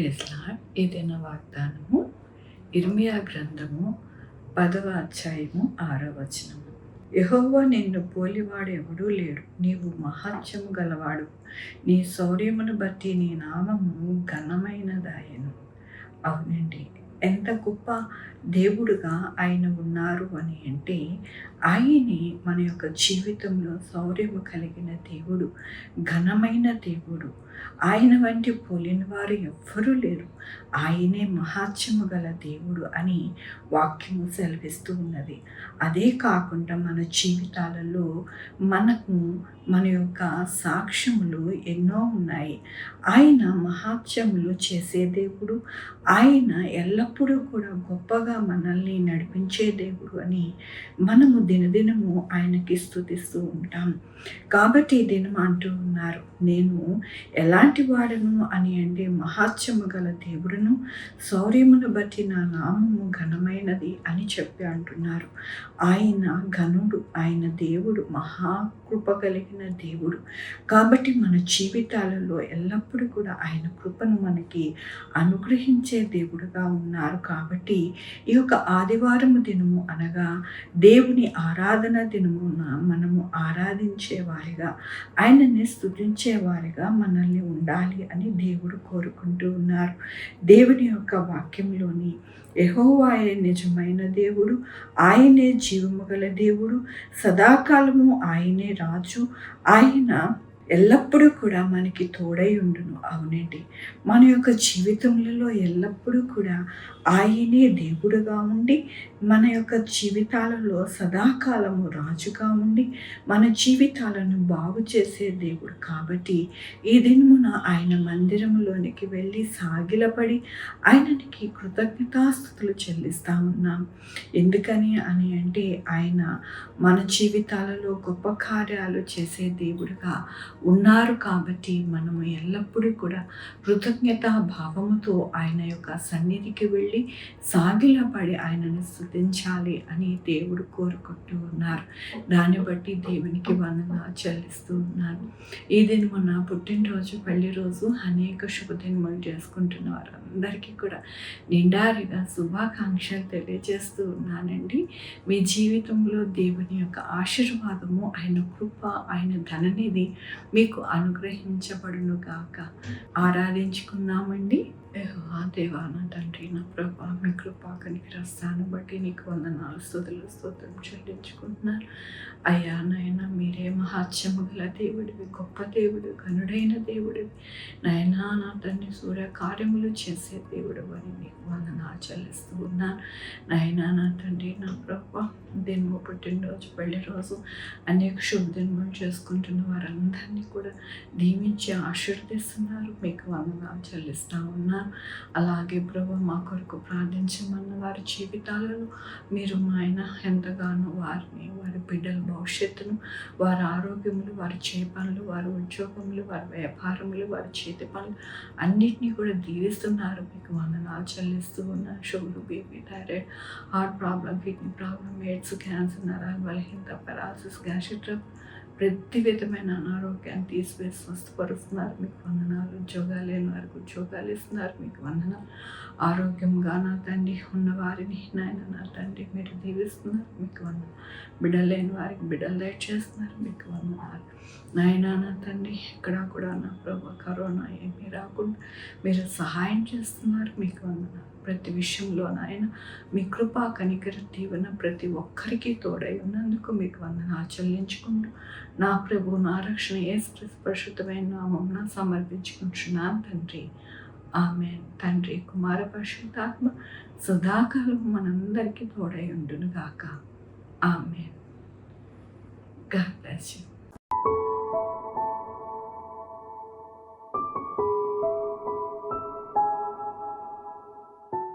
Praise lord. ఏదైనా వాగ్దానము ఇర్మియా గ్రంథము 10వ అధ్యాయము 6వ వచనము. యెహోవా నిన్ను పోలివాడు ఎవడూ లేడు, నీవు మహత్యము గలవాడు, నీ శౌర్యమును బట్టి నీ నామము ఘనమైనదాయెను. అవునండి, ఎంత గొప్ప దేవుడుగా ఆయన ఉన్నారు అని అంటే, ఆయనే మన యొక్క జీవితంలో శౌర్యము కలిగిన దేవుడు, ఘనమైన దేవుడు. ఆయన వంటి పోలిన వారు ఎవ్వరూ లేరు. ఆయనే మహాత్యము గల దేవుడు అని వాక్యము సెలవిస్తూ ఉన్నది. అదే కాకుండా మన జీవితాలలో మనకు మన యొక్క సాక్ష్యములు ఎన్నో ఉన్నాయి. ఆయన మహాత్యములు చేసే దేవుడు, ఆయన ఎల్లప్పుడూ కూడా గొప్పగా మనల్ని నడిపించే దేవుడు అని మనము దినదినము ఆయనకి స్తుతిస్తూ ఉంటాం. కాబట్టి ఈ దినం అంటూ ఉన్నారు, నేను ఎలాంటి వాడను అని అంటే మహాత్యము గల దేవుడును, శౌర్యమును బట్టి నా నామము ఘనమైనది అని చెప్పి అంటున్నారు. ఆయన ఘనుడు, ఆయన దేవుడు, మహాకృప కలిగిన దేవుడు. కాబట్టి మన జీవితాలలో ఎల్లప్పుడూ కూడా ఆయన కృపను మనకి అనుగ్రహించే దేవుడుగా ఉన్నారు. కాబట్టి ఈ యొక్క ఆదివారము దినము అనగా దేవుని ఆరాధన దినమున మనము ఆరాధించే వారిగా, ఆయనని స్తుతించే వారిగా మనల్ని ఉండాలి అని దేవుడు కోరుకుంటూ ఉన్నారు. దేవుని యొక్క వాక్యంలోని యెహోవాయే నిజమైన దేవుడు, ఆయనే జీవము గల దేవుడు, సదాకాలము ఆయనే రాజు, ఆయన ఎల్లప్పుడూ కూడా మనకి తోడై ఉండును. అవునండి, మన యొక్క జీవితములలో ఎల్లప్పుడూ కూడా ఆయనే దేవుడుగా ఉండి, మన యొక్క జీవితాలలో సదాకాలము రాజుగా ఉండి, మన జీవితాలను బాగు చేసే దేవుడు. కాబట్టి ఈ దినమున ఆయన మందిరములోనికి వెళ్ళి సాగిలపడి ఆయనకి కృతజ్ఞతాస్తుతులు చెల్లిస్తూ ఉన్నాం. ఎందుకని అని అంటే, ఆయన మన జీవితాలలో గొప్ప కార్యాలు చేసే దేవుడుగా ఉన్నారు. కాబట్టి మనము ఎల్లప్పుడూ కూడా కృతజ్ఞతా భావముతో ఆయన యొక్క సన్నిధికి వెళ్ళి సాగిలపడి ఆయనను స్తుతించాలి అని దేవుడు కోరుకుంటూ ఉన్నారు. దాన్ని బట్టి దేవునికి వందనాలు చెల్లిస్తూ ఉన్నాను. ఈ దినమున పుట్టినరోజు, పెళ్లి రోజు, అనేక శుభదినములు చేసుకుంటున్న వారందరికీ కూడా నిండారిగా శుభాకాంక్షలు తెలియజేస్తూ ఉన్నానండి. మీ జీవితంలో దేవుని యొక్క ఆశీర్వాదము, ఆయన కృప, ఆయన ధననిధి మీకు అనుగ్రహించబడును గాక. ఆరాధించుకుందామండి. యెహోవా దేవా, నా తండ్రి, నా ప్రభా, మీ కృపా కనికరస్తాను బట్టి నీకు వందనాలు, స్తుతులు, స్తోత్రం చెల్లించుకుంటున్నాను. అయ్యా నాయన, మీరే మహాత్యము గల దేవుడివి, గొప్ప దేవుడు, ఘనుడైన దేవుడివి. నాయనా నా తండ్రి, సూర్య కార్యములు చేసే దేవుడు అని నీకు వందనాలు చెల్లిస్తూ ఉన్నాను. నాయనా నా తండ్రి, నా ప్రభా, దినము పుట్టినరోజు, పెళ్లి రోజు, అనేక శుభదినములు చేసుకుంటున్న వారందరినీ కూడా దీవించి ఆశీర్వదిస్తున్నారు. మీకు వందనాలు చెల్లిస్తూ ఉన్నాను. అలాగే ప్రభు, మా కొరకు ప్రార్థించమన్న వారి జీవితాలలో మీరు ఆయన ఎంతగానో వారిని, వారి బిడ్డల భవిష్యత్తును, వారి ఆరోగ్యములు, వారి చేతి పనులు, వారి ఉద్యోగములు, వారి వ్యాపారములు, వారి చేతి పనులు అన్నిటినీ కూడా దీవిస్తున్నారు. మీకు వందనాలు చెల్లిస్తూ ఉన్నారు. Sugar, BP, thyroid, heart problem, kidney problem, AIDS, cancer, నరాల బలహీనత, పెరాలసిస్, గ్యాస్ట్రిక్ ట్రబుల్, ప్రతి విధమైన అనారోగ్యాన్ని తీసివేసి స్వస్థపరుస్తున్నారు. మీకు వందనాలు. ఉద్యోగాలు లేని వారికి ఉద్యోగాలు ఇస్తున్నారు. మీకు వందనాలు. ఆరోగ్యంగా నా తండ్రి ఉన్న వారిని నాయన నా తండ్రి మీరు దీవిస్తున్నారు. మీకు వందనాలు. బిడ్డలు లేని వారికి బిడ్డలు దయచేస్తున్నారు. మీకు వందనాలు. నాయన నా తండ్రి, ఎక్కడా కూడా నా ప్రభు కరోనా ఏమీ రాకుండా మీరు సహాయం చేస్తున్నారు. మీకు వందనాలు. ప్రతి విషయంలో నాయన మీ కృపా కనికర దీవెన ప్రతి ఒక్కరికి తోడై ఉన్నందుకు మీకు వందనాలు చెల్లించుకుంటూ, నా ప్రభు, నా రక్షణ యేసు పరిశుద్ధమైన నామమున సమర్పించుకుంటున్నాను తండ్రి. ఆమేన్. తండ్రి, కుమార, పరిశుద్ధాత్మ సదాకాలం మనందరికీ తోడై ఉండును గాక. ఆమేన్. God bless you.